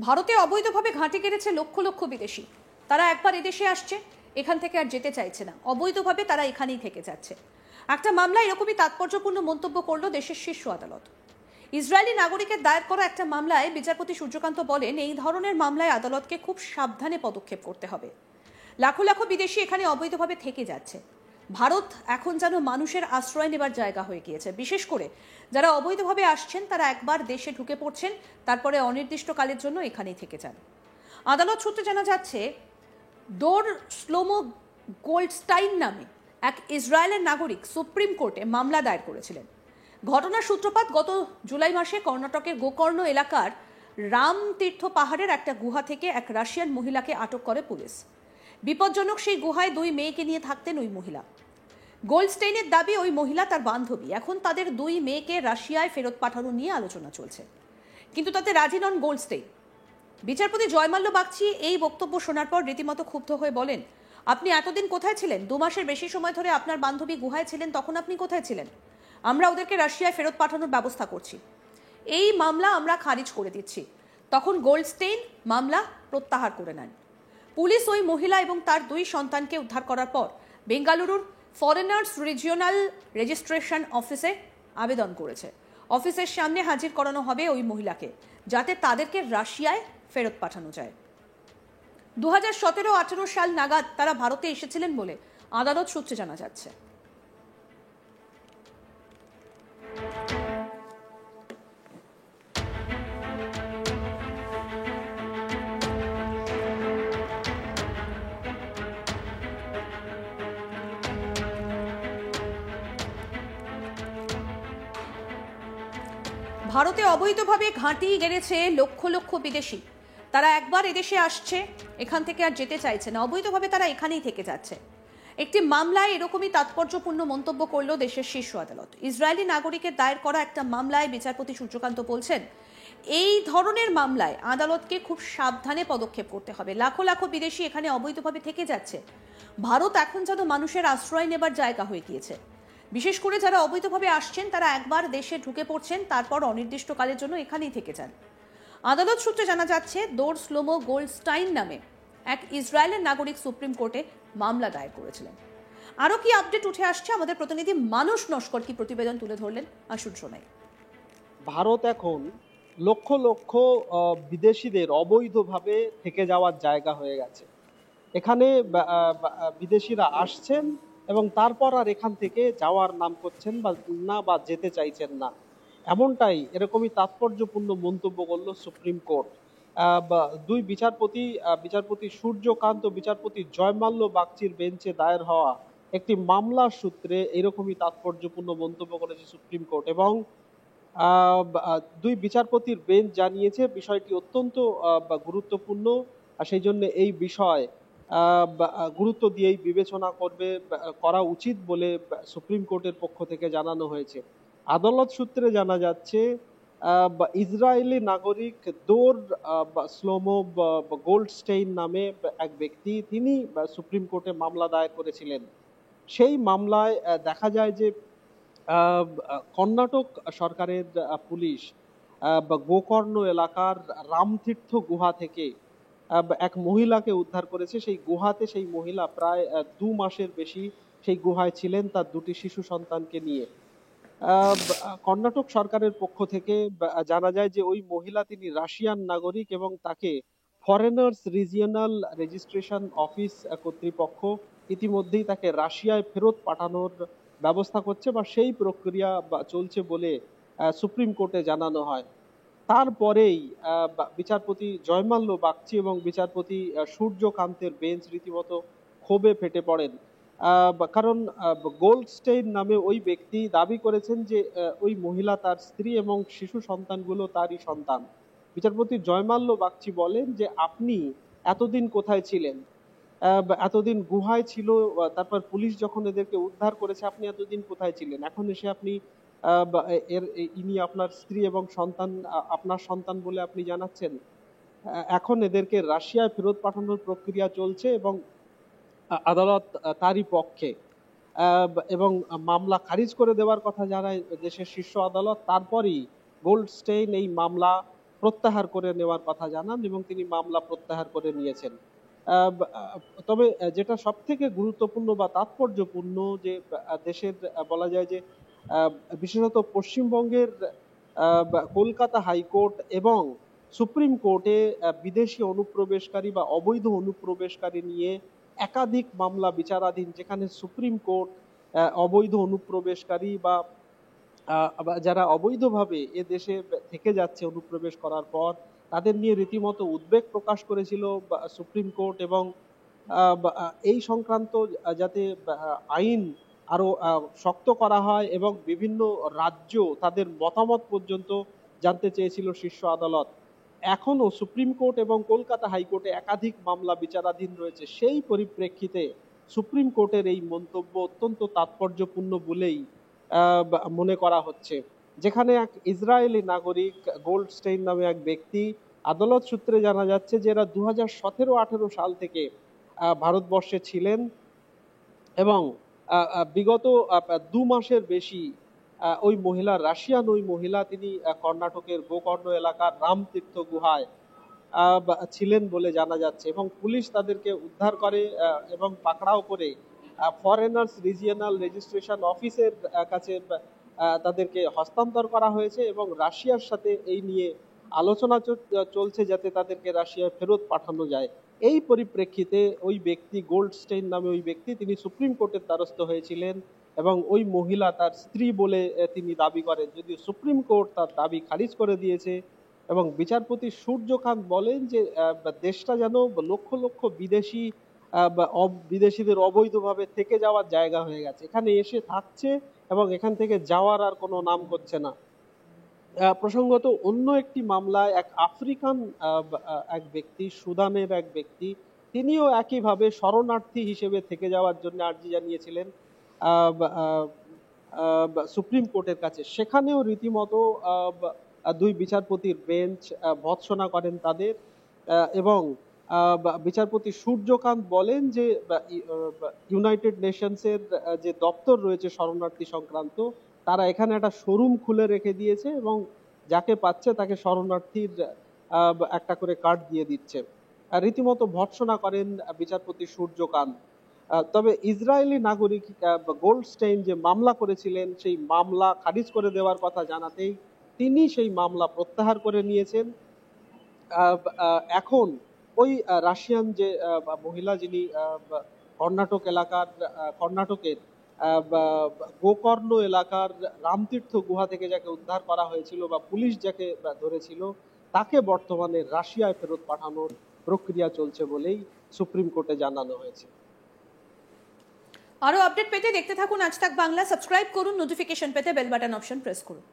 ভারতে অবৈধভাবে ঘাঁটি গেড়েছে লক্ষ লক্ষ বিদেশি। তারা একবার এদেশে আসছে, এখান থেকে আর যেতে চাইছে না, অবৈধভাবে তারা এখানেই থেকে যাচ্ছে। একটা মামলায় এরকমই তাৎপর্যপূর্ণ মন্তব্য করল দেশের শীর্ষ আদালত। ইসরায়েলি নাগরিকের দায়ের করা একটা মামলায় বিচারপতি সূর্যকান্ত বলেন, এই ধরনের মামলায় আদালতকে খুব সাবধানে পদক্ষেপ করতে হবে। লাখো লাখো বিদেশি এখানে অবৈধভাবে থেকে যাচ্ছে। ভারত এখন যেন মানুষের আশ্রয় নেবার জায়গা হয়ে গিয়েছে। বিশেষ করে যারা অবৈধভাবে আসছেন তারা একবার দেশে ঢুকে পড়ছেন, তারপরে অনির্দিষ্টকালের জন্য এখানেই থেকে যান। আদালত সূত্রে জানা যাচ্ছে, ডোর শ্লোমো গোল্ডস্টাইন নামে এক ইসরায়েলের নাগরিক সুপ্রিম কোর্টে মামলা দায়ের করেছিলেন। ঘটনার সূত্রপাত গত জুলাই মাসে কর্ণাটকের গোকর্ণ এলাকার রামতীর্থ পাহাড়ের একটা গুহা থেকে এক রাশিয়ান মহিলাকে আটক করে পুলিশ। বিপজ্জনক সেই গুহায় 2 মেয়েকে নিয়ে থাকতেন ওই মহিলা। গোল্ডস্টেইনের দাবি, ওই মহিলা তার বান্ধবী। এখন তাদের 2 মেয়েকে রাশিয়ায় ফেরত পাঠানো নিয়ে আলোচনা চলছে, কিন্তু তাতে রাজি নন গোল্ডস্টেইন। বিচারপতি জয়মাল্য বাগচি এই বক্তব্য শোনার পর রীতিমতো ক্ষুব্ধ হয়ে বলেন, আপনি এতদিন কোথায় ছিলেন? 2 মাসের বেশি সময় ধরে আপনার বান্ধবী গুহায় ছিলেন, তখন আপনি কোথায় ছিলেন? আমরা ওদেরকে রাশিয়ায় ফেরত পাঠানোর ব্যবস্থা করছি, এই মামলা আমরা খারিজ করে দিচ্ছি। তখন গোল্ডস্টেইন মামলা প্রত্যাহার করে নেন। পুলিশ ওই মহিলা এবং তার 2 সন্তানকে উদ্ধার করার পর বেঙ্গালুরুর ফরেনার্স রিজিওনাল রেজিস্ট্রেশন অফিসে আবেদন করেছে। অফিসের সামনে হাজির করানো হবে ওই মহিলাকে, যাতে তাদেরকে রাশিয়ায় ফেরত পাঠানো যায়। 2017-18 সাল নাগাদ তারা ভারতে এসেছিলেন বলে আদালত সূত্রে জানা যাচ্ছে। ভারতে অবৈধভাবে ঘাঁটি গেড়েছে লক্ষ লক্ষ বিদেশি। তারা একবার এদেশে আসছে, এখান থেকে আর যেতে চাইছে না, অবৈধভাবে তারা এখানেই থেকে যাচ্ছে। একটি মামলায় এরকমই তাৎপর্যপূর্ণ মন্তব্য করল দেশের শীর্ষ আদালত। ইসরায়েলি নাগরিকের দায়ের করা একটা মামলায় বিচারপতি সূর্যকান্ত বলছেন, এই ধরনের মামলায় আদালতকে খুব সাবধানে পদক্ষেপ করতে হবে। লাখো লাখো বিদেশি এখানে অবৈধভাবে থেকে যাচ্ছে। ভারত এখন যেন মানুষের আশ্রয় নেবার জায়গা হয়ে গিয়েছে। বিশেষ করে যারা অবৈধভাবে আসছেন তারা একবার দেশে ঢুকে পড়ছেন, তারপর অনির্দিষ্টকালের জন্য এখানেই থেকে যান। আদালত সূত্রে জানা যাচ্ছে, ডোর শ্লোমো গোল্ডস্টাইন নামে এক ইসরায়েলের নাগরিক সুপ্রিম কোর্টে মামলা দায়ের করেছিলেন। আরও কি আপডেট উঠে আসছে, আমাদের প্রতিনিধি মানুষ নস্কর কি প্রতিবেদন তুলে ধরলেন, আসুন শোনাই। ভারত এখন লক্ষ লক্ষ বিদেশিদের অবৈধভাবে থেকে যাওয়ার জায়গা হয়ে গেছে। এখানে বিদেশিরা আসছেন এবং তারপর আর এখান থেকে যাওয়ার নাম করছেন বা যেতে চাইছেন না, এমনটাই এরকমই তাৎপর্যপূর্ণ মন্তব্য করল সুপ্রিম কোর্ট। 2 বিচারপতি সূর্যকান্ত ও বিচারপতি জয়মাল্য বাগচির বেঞ্চে দায়ের হওয়া একটি মামলার সূত্রে এরকমই তাৎপর্যপূর্ণ মন্তব্য করেছে সুপ্রিম কোর্ট। এবং 2 বিচারপতির বেঞ্চ জানিয়েছে বিষয়টি অত্যন্ত গুরুত্বপূর্ণ, আর সেই জন্য এই বিষয় গুরুত্ব দিয়েই বিবেচনা করা উচিত বলে সুপ্রিম কোর্টের পক্ষ থেকে জানানো হয়েছে। আদালত সূত্রে জানা যাচ্ছে, ইসরায়েলি নাগরিক ডোর শ্লোমো গোল্ডস্টেইন নামে এক ব্যক্তি, তিনি সুপ্রিম কোর্টে মামলা দায়ের করেছিলেন। সেই মামলায় দেখা যায় যে কর্ণাটক সরকারের পুলিশ গোকর্ণ এলাকার রামতীর্থ গুহা থেকে এক মহিলাকে উদ্ধার করেছে। সেই গুহাতে সেই মহিলা প্রায় 2 মাসের বেশি সেই গুহায় ছিলেন তার 2টি শিশু সন্তানকে নিয়ে। কর্ণাটক সরকারের পক্ষ থেকে জানা যায় যে ওই মহিলা, তিনি রাশিয়ান নাগরিক এবং তাকে ফরেনার্স রিজিওনাল রেজিস্ট্রেশন অফিস কর্তৃপক্ষ ইতিমধ্যেই তাকে রাশিয়ায় ফেরত পাঠানোর ব্যবস্থা করছে বা সেই প্রক্রিয়া চলছে বলে সুপ্রিম কোর্টে জানানো হয়। তারপরেই বিচারপতি জয়মাল্য বাগচি এবং বিচারপতি সূর্যকান্তের বেঞ্চ রীতিমতো ক্ষোভে ফেটে পড়েন। কারণ গোল্ডস্টেইন নামে ওই ব্যক্তি দাবি করেছেন যে ওই মহিলা তার স্ত্রী এবং শিশু সন্তানগুলো তারই সন্তান। বিচারপতি জয়মাল্য বাগচি বলেন যে আপনি এতদিন কোথায় ছিলেন? এতদিন গুহায় ছিল, তারপর পুলিশ যখন এদেরকে উদ্ধার করেছে, আপনি এতদিন কোথায় ছিলেন? এখন এসে আপনি ইনি আপনার স্ত্রী এবং সন্তান আপনার সন্তান বলে আপনি জানাচ্ছেন। এখন এদেরকে রাশিয়ায় ফেরত পাঠানোর প্রক্রিয়া চলছে এবং আদালত তারই পক্ষে, এবং মামলা খারিজ করে দেওয়ার কথা জানায় দেশের শীর্ষ আদালত। তারপরই গোল্ডস্টেইন এই মামলা প্রত্যাহার করে নেওয়ার কথা জানান এবং তিনি মামলা প্রত্যাহার করে নিয়েছেন। তবে যেটা সব থেকে গুরুত্বপূর্ণ বা তাৎপর্যপূর্ণ যে দেশের বলা যায় যে বিশেষত পশ্চিমবঙ্গের কলকাতা হাইকোর্ট এবং সুপ্রিম কোর্টে বিদেশি অনুপ্রবেশকারী বা অবৈধ অনুপ্রবেশকারী নিয়ে একাধিক মামলা বিচারাধীন, যেখানে সুপ্রিম কোর্ট অবৈধ অনুপ্রবেশকারী বা যারা অবৈধভাবে এ দেশে থেকে যাচ্ছে অনুপ্রবেশ করার পর তাদের নিয়ে রীতিমতো উদ্বেগ প্রকাশ করেছিল সুপ্রিম কোর্ট, এবং এই সংক্রান্ত যাতে আইন আরো শক্ত করা হয় এবং বিভিন্ন রাজ্য তাদের মতামত পর্যন্ত জানতে চেয়েছিল শীর্ষ আদালত। এখনো সুপ্রিম কোর্ট এবং কলকাতা হাইকোর্টে একাধিক মামলা বিচারাধীন রয়েছে। সেই পরিপ্রেক্ষিতে সুপ্রিম কোর্টের এই মন্তব্য অত্যন্ত তাৎপর্যপূর্ণ বলেই মনে করা হচ্ছে, যেখানে এক ইসরায়েলি নাগরিক গোল্ডস্টেইন নামে এক ব্যক্তি, আদালত সূত্রে জানা যাচ্ছে যে এরা 2017-18 সাল থেকে ভারতবর্ষে ছিলেন এবং বিগত 2 মাসের বেশি ওই মহিলা, রাশিয়ান ওই মহিলা, তিনি কর্ণাটকের গোকর্ণ এলাকার রামতীর্থ গুহায় ছিলেন বলে জানা যাচ্ছে এবং পুলিশ তাদেরকে উদ্ধার করে এবং পাকড়াও করে ফরেনার্স রিজিয়নাল রেজিস্ট্রেশন অফিসের কাছে তাদেরকে হস্তান্তর করা হয়েছে এবং রাশিয়ার সাথে এই নিয়ে আলোচনা চলছে যাতে তাদেরকে রাশিয়ায় ফেরত পাঠানো যায়। এই পরিপ্রেক্ষিতে ওই ব্যক্তি, গোল্ডস্টেইন নামে ওই ব্যক্তি, তিনি সুপ্রিম কোর্টের দ্বারস্থ হয়েছিলেন এবং ওই মহিলা তার স্ত্রী বলে তিনি দাবি করেন, যদিও সুপ্রিম কোর্ট তার দাবি খারিজ করে দিয়েছে এবং বিচারপতি সূর্যকান্ত বলেন যে দেশটা যেন লক্ষ লক্ষ বিদেশিদের অবৈধভাবে থেকে যাওয়ার জায়গা হয়ে গেছে, এখানে এসে থাকছে এবং এখান থেকে যাওয়ার আর কোনো নাম করছে না। প্রসঙ্গত অন্য একটি মামলায় এক আফ্রিকান এক ব্যক্তি, সুদানের এক ব্যক্তি, তিনিও একইভাবে শরণার্থী হিসেবে থেকে যাওয়ার জন্য আর্জি জানিয়েছিলেন সুপ্রিম কোর্টের কাছে। সেখানেও রীতিমতো 2 বিচারপতির বেঞ্চ ভৎসনা করেন তাদের এবং বিচারপতি সূর্যকান্ত বলেন যে ইউনাইটেড নেশনসের যে দপ্তর রয়েছে শরণার্থী সংক্রান্ত, তারা এখানে একটা শোরুম খুলে রেখে দিয়েছে এবং যাকে পাচ্ছে তাকে শরণার্থীর একটা করে কার্ড দিয়ে দিচ্ছে। রীতিমতো ভৎসনা করেন বিচারপতি সূর্যকান্ত। তবে ইসরায়েলি নাগরিক গোল্ডস্টেইন যে মামলা করেছিলেন সেই মামলা খারিজ করে দেওয়ার কথা জানাতেই তিনি সেই মামলা প্রত্যাহার করে নিয়েছেন। এখন ওই রাশিয়ান যে মহিলা, যিনি কর্ণাটকের গোকর্ণ এলাকার রামতীর্থ গুহা থেকে যাকে উদ্ধার করা হয়েছিল বা পুলিশ যাকে ধরেছিল, তাকে বর্তমানে রাশিয়ায় ফেরত পাঠানোর প্রক্রিয়া চলছে বলেই সুপ্রিম কোর্টে জানানো হয়েছে। আরো আপডেট পেতে দেখতে থাকুন আজ তাক বাংলা, সাবস্ক্রাইব করুন, নোটিফিকেশন পেতে বেল বাটন অপশন প্রেস করুন।